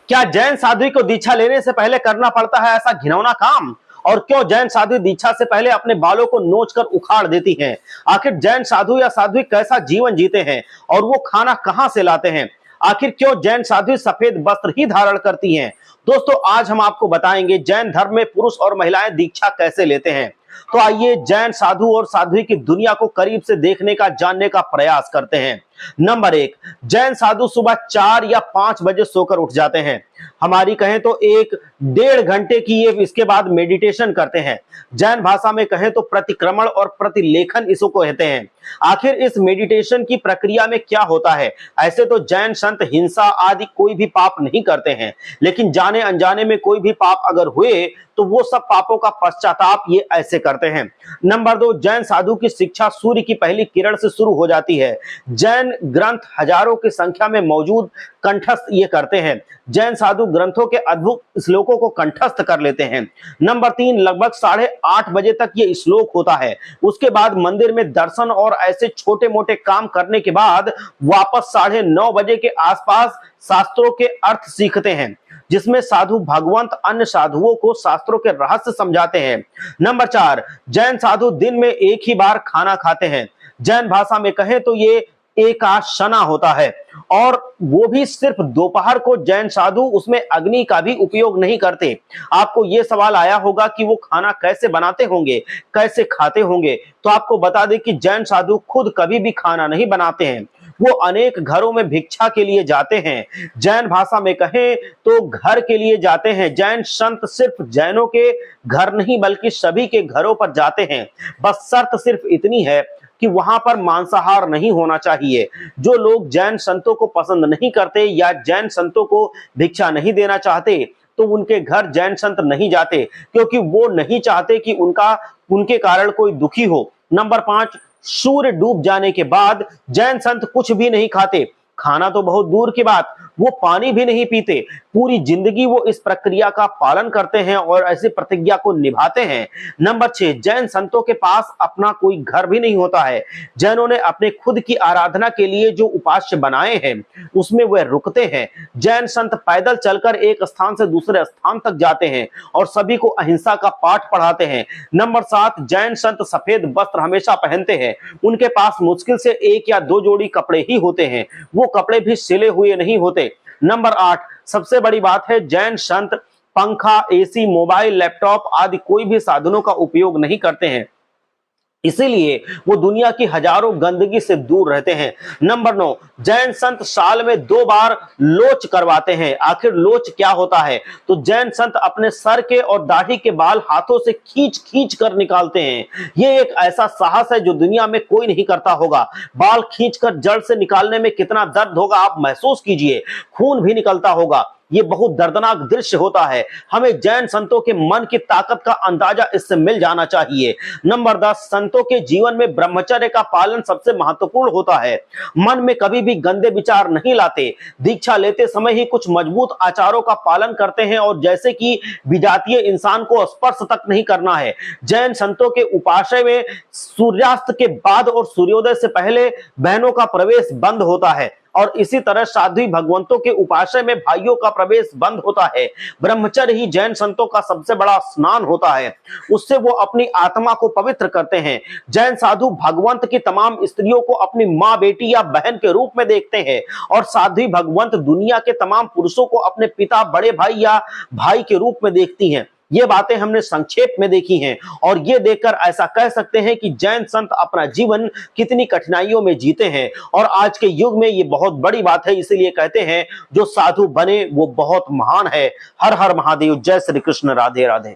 क्या जैन साध्वी को दीक्षा लेने से पहले करना पड़ता है ऐसा घिनौना काम? और क्यों जैन साध्वी दीक्षा से पहले अपने बालों को नोचकर उखाड़ देती हैं? आखिर जैन साधु या साध्वी कैसा जीवन जीते हैं और वो खाना कहां से लाते हैं? आखिर क्यों जैन साध्वी सफेद वस्त्र ही धारण करती हैं? दोस्तों, आज हम आपको बताएंगे जैन धर्म में पुरुष और महिलाएं दीक्षा कैसे लेते हैं। तो आइए जैन साधु और साध्वी की दुनिया को करीब से देखने का, जानने का प्रयास करते हैं। नंबर 1, जैन साधु सुबह 4 या 5 बजे सोकर उठ जाते हैं। हमारी कहें तो 1-1.5 घंटे की ये इसके बाद मेडिटेशन करते हैं। जैन भाषा में कहें तो प्रतिक्रमण और प्रतिलेखन इसको कहते हैं। आखिर इस मेडिटेशन की प्रक्रिया में क्या होता है? ऐसे तो जैन संत हिंसा आदि कोई भी पाप नहीं करते हैं, लेकिन जाने अनजाने में कोई भी पाप अगर हुए तो वो सब पापों का पश्चाताप ये ऐसे करते हैं। नंबर 2, जैन साधु की शिक्षा सूर्य की पहली किरण से शुरू हो जाती है। जैन ग्रंथ हजारों की संख्या में मौजूद कंठस्थ ये करते हैं। जैन साधु ग्रंथों के अद्भुत श्लोकों को कंठस्थ कर लेते हैं। नंबर 3, लगभग 8:30 बजे तक ये श्लोक होता है। उसके बाद मंदिर में दर्शन और ऐसे छोटे मोटे काम करने के बाद वापस 9:30 बजे के आसपास शास्त्रों के अर्थ सीखते हैं, जिसमें साधु भगवंत अन्य साधुओं को शास्त्रों के रहस्य समझाते हैं। नंबर 4, जैन साधु दिन में एक ही बार खाना खाते हैं। जैन भाषा में कहें तो ये एकाशना होता है, और वो भी सिर्फ दोपहर को। जैन साधु उसमें अग्नि का भी उपयोग नहीं करते। आपको ये सवाल आया होगा कि वो खाना कैसे बनाते होंगे, कैसे खाते होंगे। तो आपको बता दें कि जैन साधु खुद कभी भी खाना नहीं बनाते हैं। वो अनेक घरों में भिक्षा के लिए जाते हैं। जैन भाषा में कहें तो घर के लिए जाते हैं। जैन संत सिर्फ जैनों के घर नहीं बल्कि सभी के घरों पर जाते हैं। बस शर्त सिर्फ इतनी है कि वहां पर मांसाहार नहीं होना चाहिए। जो लोग जैन संतों को पसंद नहीं करते या जैन संतों को भिक्षा नहीं देना चाहते, तो उनके घर जैन संत नहीं जाते, क्योंकि वो नहीं चाहते कि उनके कारण कोई दुखी हो। नंबर 5, सूर्य डूब जाने के बाद जैन संत कुछ भी नहीं खाते। खाना तो बहुत दूर की बात, वो पानी भी नहीं पीते। पूरी जिंदगी वो इस प्रक्रिया का पालन करते हैं और ऐसी प्रतिज्ञा को निभाते हैं। नंबर 6, जैन संतों के पास अपना कोई घर भी नहीं होता है। जैनों ने अपने खुद की आराधना के लिए जो उपास्य बनाए हैं उसमें वे रुकते हैं। जैन संत पैदल चलकर एक स्थान से दूसरे स्थान तक जाते हैं और सभी को अहिंसा का पाठ पढ़ाते हैं। नंबर 7, जैन संत सफेद वस्त्र हमेशा पहनते हैं। उनके पास मुश्किल से 1 या 2 जोड़ी कपड़े ही होते हैं। वो कपड़े भी सिले हुए नहीं होते। नंबर 8, सबसे बड़ी बात है, जैन संत पंखा, एसी, मोबाइल, लैपटॉप आदि कोई भी साधनों का उपयोग नहीं करते हैं। इसीलिए वो दुनिया की हजारों गंदगी से दूर रहते हैं। नंबर 9, जैन संत साल में 2 बार लोच करवाते हैं। आखिर लोच क्या होता है? तो जैन संत अपने सर के और दाढ़ी के बाल हाथों से खींच खींच कर निकालते हैं। ये एक ऐसा साहस है जो दुनिया में कोई नहीं करता होगा। बाल खींचकर जड़ से निकालने में कितना दर्द होगा आप महसूस कीजिए। खून भी निकलता होगा। ये बहुत दर्दनाक दृश्य होता है। हमें जैन संतों के मन की ताकत का अंदाजा इससे मिल जाना चाहिए। नंबर 10, संतों के जीवन में ब्रह्मचर्य का पालन सबसे महत्वपूर्ण होता है। मन में कभी भी गंदे विचार नहीं लाते। दीक्षा लेते समय ही कुछ मजबूत आचारों का पालन करते हैं, और जैसे कि विजातीय इंसान को स्पर्श तक नहीं करना है। जैन संतों के उपासय में सूर्यास्त के बाद और सूर्योदय से पहले बहनों का प्रवेश बंद होता है, और इसी तरह साध्वी भगवंतों के उपासय में भाइयों का प्रवेश बंद होता है। ब्रह्मचर्य ही जैन संतों का सबसे बड़ा स्नान होता है। उससे वो अपनी आत्मा को पवित्र करते हैं। जैन साधु भगवंत की तमाम स्त्रियों को अपनी माँ, बेटी या बहन के रूप में देखते हैं, और साध्वी भगवंत दुनिया के तमाम पुरुषों को अपने पिता, बड़े भाई या भाई के रूप में देखती हैं। ये बातें हमने संक्षेप में देखी हैं, और ये देखकर ऐसा कह सकते हैं कि जैन संत अपना जीवन कितनी कठिनाइयों में जीते हैं, और आज के युग में ये बहुत बड़ी बात है। इसीलिए कहते हैं जो साधु बने वो बहुत महान है। हर हर महादेव। जय श्री कृष्ण। राधे राधे।